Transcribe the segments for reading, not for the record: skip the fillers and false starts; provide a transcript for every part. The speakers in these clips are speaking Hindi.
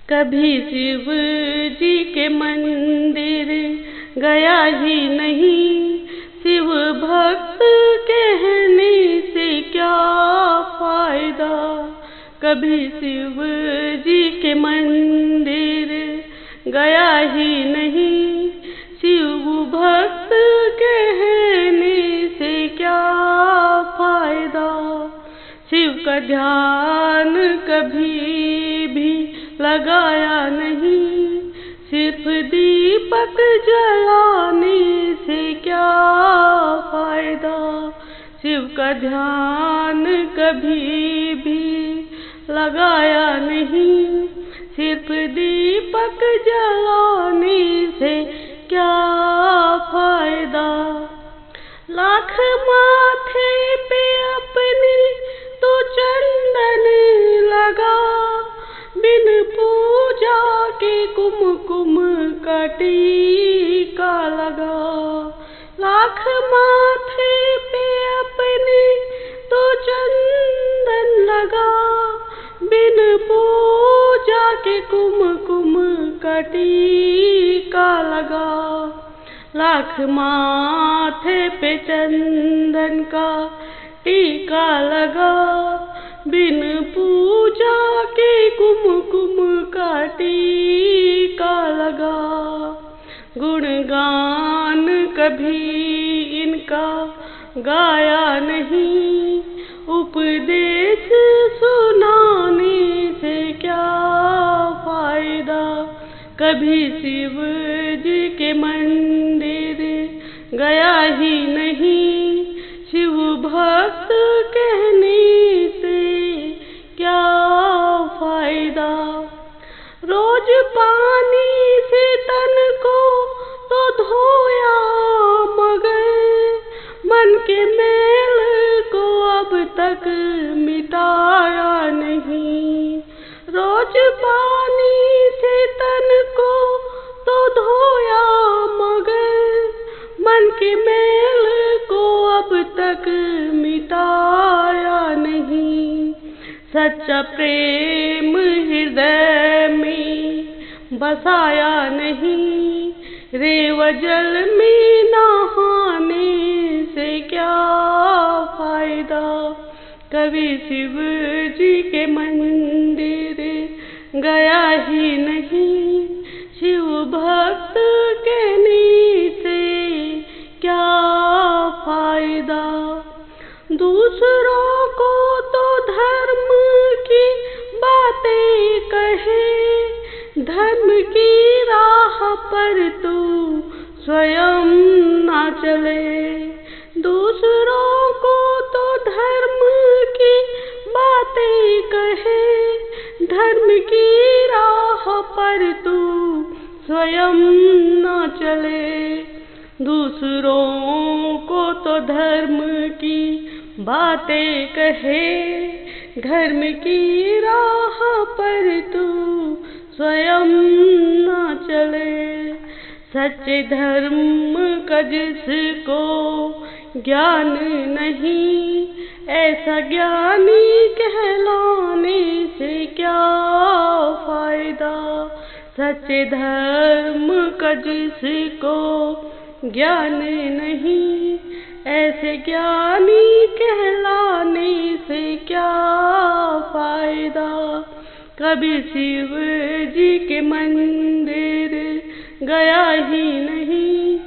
कभी शिव जी के मंदिर गया ही नहीं। शिव भक्त कहने से क्या फायदा। कभी शिव जी के मंदिर गया ही नहीं। शिव भक्त कहने से क्या फायदा। शिव का ध्यान कभी भी लगाया नहीं। सिर्फ दीपक जलाने से क्या फायदा। शिव का ध्यान कभी भी लगाया नहीं। सिर्फ दीपक जलाने से क्या फायदा। लाख माथे पे अपने तो चंदन लगा। बिन पूजा के कुमकुम का टीका लगा। लाख माथे पे अपने तो चंदन लगा। बिन पूजा के कुमकुम का टीका लगा। लाख माथे पे चंदन का टीका लगा। बिन पूजा के कुमकुम का टीका लगा। गुणगान कभी इनका गाया नहीं। उपदेश सुनाने से क्या फायदा। कभी शिव जी के मंदिर गया ही नहीं। शिव भक्त कहने से क्या फायदा। रोज पानी से तन को तो धोया मगर मन के मैल को अब तक मिटाया नहीं। रोज पानी से तन को तो धोया मगर मन के मैल को अब तक मिटाया नहीं। सच्चा प्रेम हृदय में बसाया नहीं। रेव जल में नहाने से क्या फायदा। कभी शिव जी के मंदिर गया ही नहीं। शिव भक्त कहने से क्या फायदा। दूसरों को तो धर्म की बातें कहे। धर्म की राह पर तू स्वयं ना चले। दूसरों को तो धर्म की बातें कहे। धर्म की राह पर तू स्वयं ना चले। दूसरों को तो धर्म की बातें कहे। धर्म की राह पर तू स्वयं ना चले। सच्चे धर्म का जिसको ज्ञान नहीं। ऐसा ज्ञानी कहलाने से क्या फायदा। सच्चे धर्म का जिसको ज्ञान नहीं। ऐसे ज्ञानी कहलाने से क्या फायदा। कभी शिव जी के मंदिर गया ही नहीं।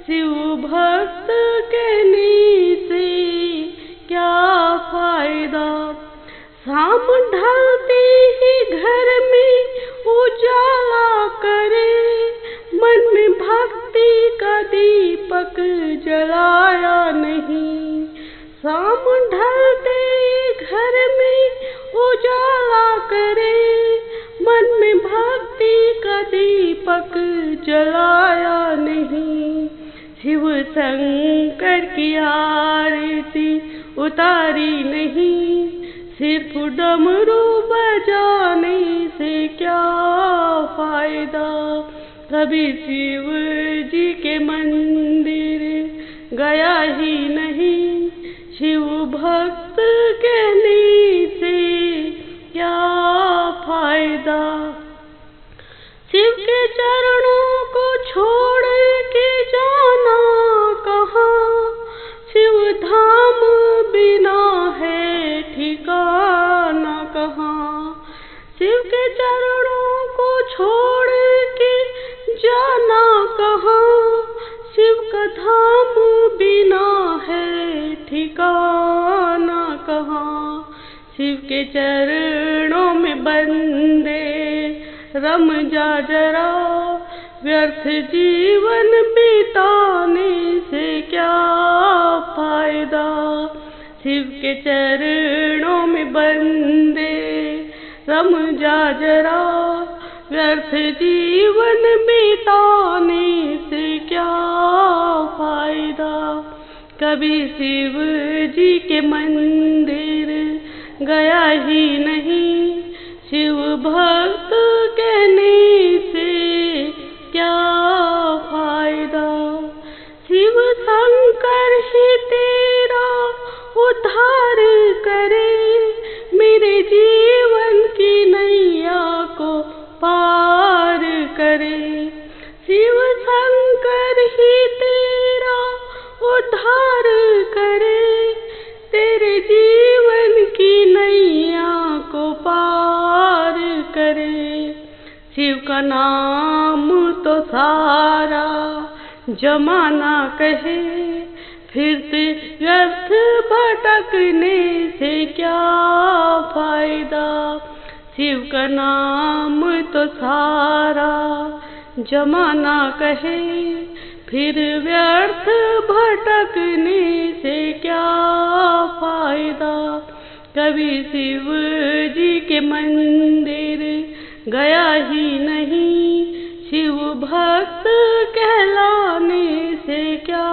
शिव भक्त कहने से क्या फायदा। शाम ढलते ही घर में उजाला करे। मन में भक्ति का दीपक जलाया नहीं। शाम ढलते घर में उजाला करे। मन में भक्ति का दीपक जलाया नहीं। शिव शंकर की आरती उतारी नहीं। सिर्फ डमरू बजाने से क्या फायदा। कभी शिव जी के मंदिर गया ही नहीं। शिव भक्त कहने से क्या फायदा। चरणों को छोड़ के जाना कहाँ, शिव धाम बिना है ठिकाना कहाँ। शिव के चरणों को छोड़ के जाना कहाँ, शिव का धाम बिना है ठिकाना कहाँ। शिव के चरणों में बंदे रम जा जरा, व्यर्थ जीवन बिताने से क्या फायदा। शिव के चरणों में बंदे रम जा जरा, व्यर्थ जीवन बिताने से क्या फायदा। कभी शिव जी के मंदिर गया ही नहीं, शिव भक्त कहने से क्या फायदा। शिव शंकर ही तेरा उद्धार करे, मेरे जीवन की नैया को पार करे। शिव शंकर ही तेरा उद्धार करे, तेरे जीवन की नैया को पार करे। शिव का नाम तो सारा जमाना कहे, फिरते व्यर्थ भटकने से क्या फायदा। शिव का नाम तो सारा जमाना कहे, फिर व्यर्थ भटकने से क्या फायदा। कभी शिव जी के मंदिर गया ही नहीं, शिव भक्त कहलाने से क्या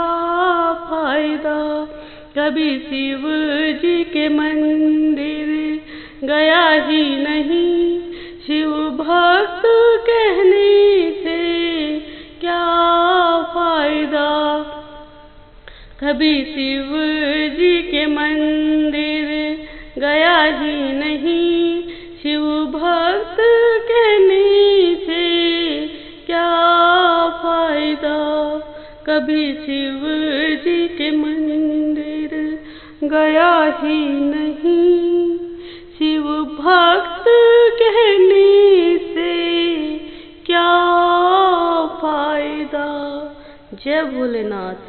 फायदा। कभी शिव जी के मंदिर गया ही नहीं, शिव भक्त कहने से क्या फायदा। कभी शिव जी के मंदिर गया ही नहीं, शिव भक्त कहने से क्या फायदा। कभी शिव जी के मंदिर गया ही नहीं, शिव भक्त कहने से क्या फायदा। जय भोलेनाथ।